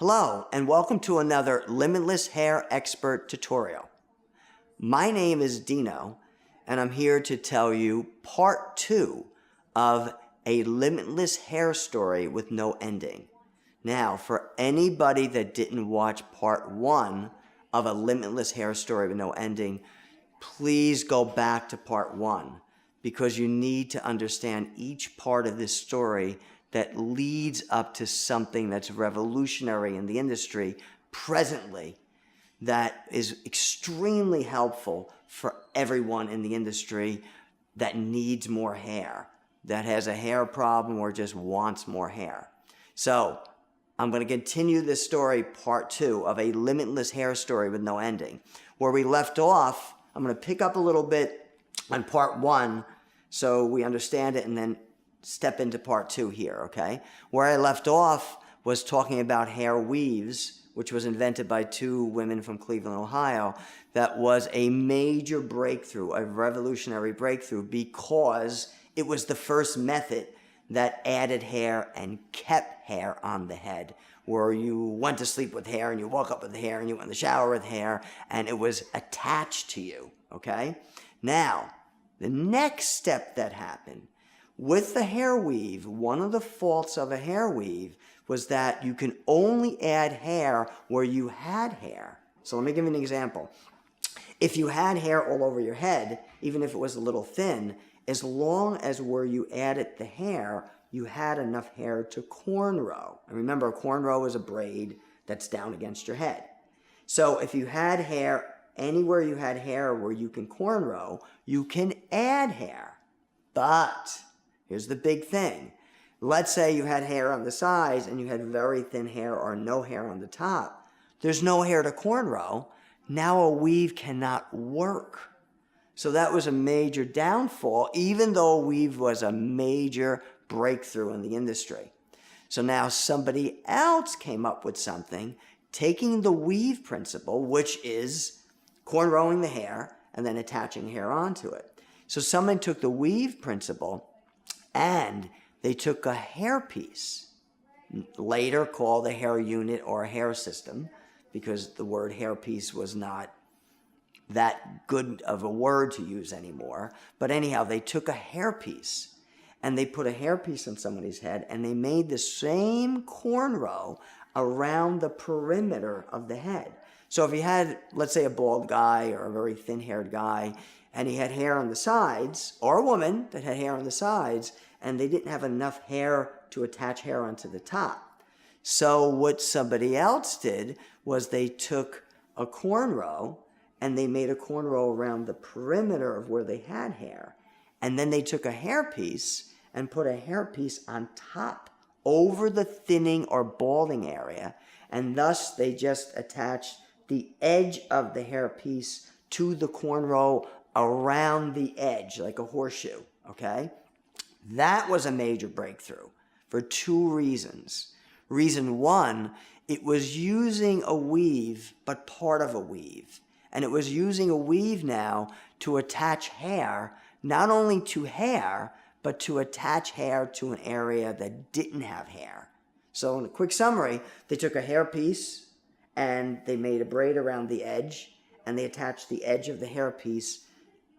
Hello, and welcome to another Limitless Hair Expert tutorial. My name is Dino, and I'm here to tell you part 2 of A Limitless Hair Story with no ending. Now, for anybody that didn't watch part 1 of A Limitless Hair Story with no ending, please go back to part 1 because you need to understand each part of this story that leads up to something that's revolutionary in the industry presently that is extremely helpful for everyone in the industry that needs more hair, that has a hair problem or just wants more hair. So I'm going to continue this story, part 2 of A Limitless Hair Story with no ending. Where we left off, I'm going to pick up a little bit on part 1 so we understand it and then step into part 2 here, okay? Where I left off was talking about hair weaves, which was invented by 2 women from Cleveland, Ohio. That was a major breakthrough, a revolutionary breakthrough, because it was the first method that added hair and kept hair on the head, where you went to sleep with hair and you woke up with hair and you went in the shower with hair and it was attached to you, okay? Now, the next step that happened with the hair weave, one of the faults of a hair weave was that you can only add hair where you had hair. So let me give you an example. If you had hair all over your head, even if it was a little thin, as long as where you added the hair, you had enough hair to cornrow. And remember, a cornrow is a braid that's down against your head. So if you had hair, anywhere you had hair where you can cornrow, you can add hair. But here's the big thing. Let's say you had hair on the sides and you had very thin hair or no hair on the top. There's no hair to cornrow. Now a weave cannot work. So that was a major downfall, even though a weave was a major breakthrough in the industry. So now somebody else came up with something, taking the weave principle, which is cornrowing the hair and then attaching hair onto it. So someone took the weave principle and they took a hairpiece, later called a hair unit or a hair system, because the word hairpiece was not that good of a word to use anymore. But anyhow, they took a hairpiece and they put a hairpiece on somebody's head and they made the same cornrow around the perimeter of the head. So if you had, let's say, a bald guy or a very thin-haired guy, and he had hair on the sides, or a woman that had hair on the sides, and they didn't have enough hair to attach hair onto the top. So what somebody else did was they took a cornrow and they made a cornrow around the perimeter of where they had hair. And then they took a hairpiece and put a hairpiece on top over the thinning or balding area. And thus they just attached the edge of the hairpiece to the cornrow around the edge, like a horseshoe, okay? That was a major breakthrough for 2 reasons. Reason 1, it was using a weave, but part of a weave. And it was using a weave now to attach hair, not only to hair, but to attach hair to an area that didn't have hair. So in a quick summary, they took a hairpiece and they made a braid around the edge, and they attached the edge of the hairpiece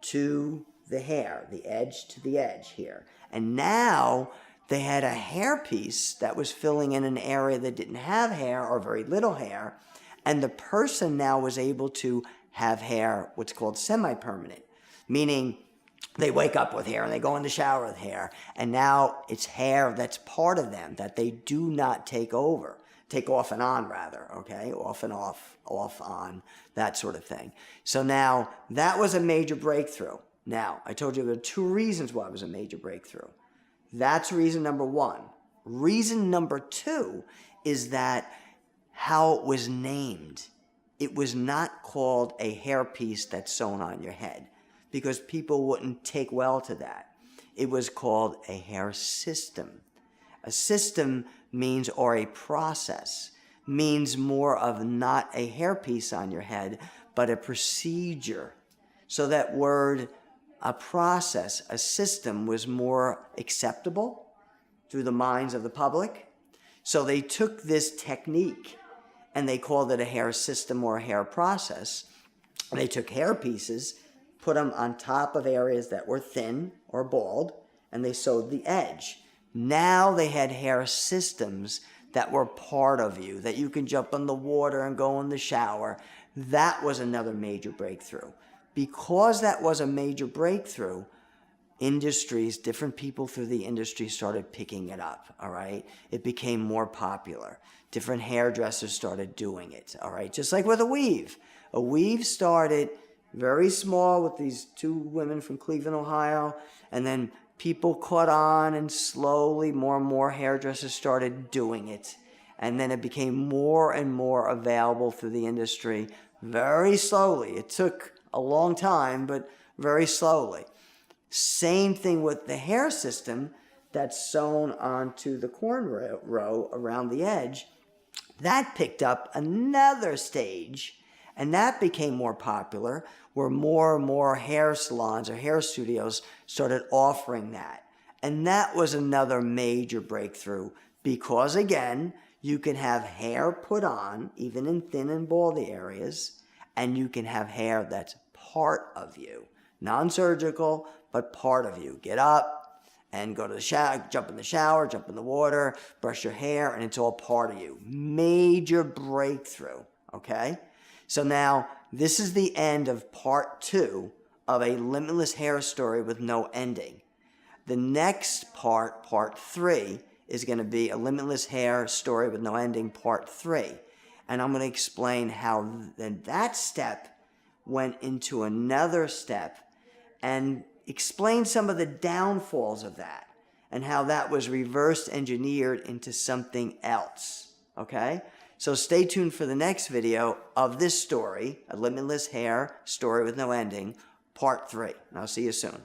to the hair, the edge to the edge here. And now they had a hairpiece that was filling in an area that didn't have hair or very little hair, and the person now was able to have hair, what's called semi-permanent, meaning they wake up with hair and they go in the shower with hair, and now it's hair that's part of them that they do not take off and on rather, okay? Off and off, on, that sort of thing. So now that was a major breakthrough. Now, I told you there are 2 reasons why it was a major breakthrough. That's reason number 1. Reason number 2 is that how it was named. It was not called a hairpiece that's sewn on your head because people wouldn't take well to that. It was called a hair system. A system means, or a process, means more of not a hairpiece on your head, but a procedure. So that word, a process, a system, was more acceptable through the minds of the public. So they took this technique and they called it a hair system or a hair process. They took hair pieces, put them on top of areas that were thin or bald, and they sewed the edge. Now they had hair systems that were part of you, that you can jump in the water and go in the shower. That was another major breakthrough. Because that was a major breakthrough, industries, different people through the industry started picking it up, all right? It became more popular. Different hairdressers started doing it, all right? Just like with a weave. A weave started very small with these two women from Cleveland, Ohio, and then people caught on, and slowly more and more hairdressers started doing it. And then it became more and more available through the industry very slowly. It took a long time, but very slowly. Same thing with the hair system that's sewn onto the cornrow around the edge. That picked up another stage, and that became more popular, where more and more hair salons or hair studios started offering that. And that was another major breakthrough, because again, you can have hair put on, even in thin and baldy areas, and you can have hair that's part of you. Non-surgical, but part of you. Get up and go to the shower, jump in the shower, jump in the water, brush your hair, and it's all part of you. Major breakthrough, okay? So now, this is the end of part 2 of A Limitless Hair Story with no ending. The next part, part 3, is going to be A Limitless Hair Story with no ending, part 3. And I'm going to explain how then that step went into another step, and explain some of the downfalls of that, and how that was reverse engineered into something else, okay? So stay tuned for the next video of this story, A Limitless Hair Story with no ending, part 3. And I'll see you soon.